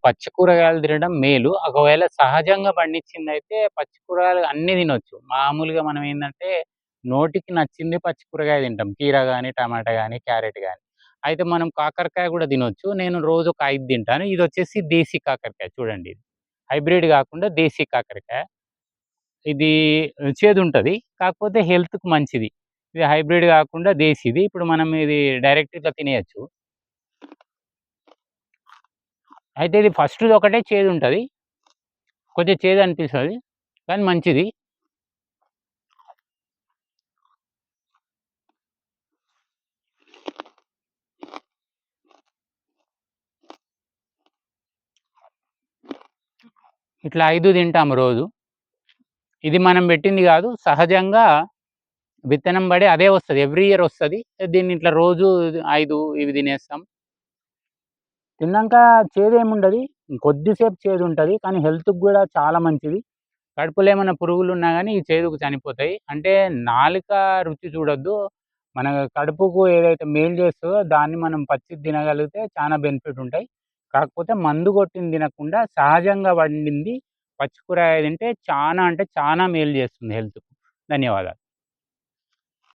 పచ్చి కూరగాయలు తినడం మేలు. ఒకవేళ సహజంగా పండించిందయితే పచ్చి కూరగాయలు అన్నీ తినొచ్చు. మామూలుగా మనం ఏందంటే నోటికి నచ్చింది పచ్చి కూరగాయ తింటాం. కీర గాని, టమాటా గాని, క్యారెట్ గాని. అయితే మనం కాకరకాయ గూడా తినొచ్చు. నేను రోజొక 5 తింటాను. ఇదొచ్చేసి దేశీ కాకరకాయ చూడండి ఇది. హైబ్రిడ్ గాకుండా దేశీ కాకరకాయ. ఇది చేదుంటది. కాకపోతే హెల్త్‌కి మంచిది. ఇది హైబ్రిడ్ గాకుండా దేశీది. ఇప్పుడు మనం ఇది డైరెక్ట్ ఇట్లా తినేయొచ్చు. అయితే ఇది ఫస్ట్‌దొకటే చేదుంటది. కొంచెం చేదనిపిస్తది. కానీ మంచిది. ఇట్లా 5 తింటాము రోజు. ఇది మనం పెట్టింది గాదు. సహజంగా విత్తనం పడి అదే వస్తది. ఎవ్రీ ఇయర్ వస్తది. దీన్ని ఇట్లా రోజు 5 ఇవి తినేస్తాం. తిన్నంక చేదేముండది. కొద్దిసేపు చేదుంటది. కానీ హెల్త్‌కి గూడా చాలా మంచిది. కడుపులో ఏమన్నా పురుగులున్నా గాని ఈ చేదుకు చనిపోతాయి. అంటే నాలుక రుచి చూడొద్దు. మన కడుపుకు ఏదైతే మేలు చేస్తదో దాన్ని మనం పచ్చిది తినగలిగితే చానా బెనిఫిట్ ఉంటాయి. కాకపోతే మందు కొట్టింది తినకుండా సహజంగా పండింది పచ్చి కూరగాయ తింటే చానా అంటే చానా మేలు చేస్తుంది హెల్త్‌కు. ధన్యవాదాలు.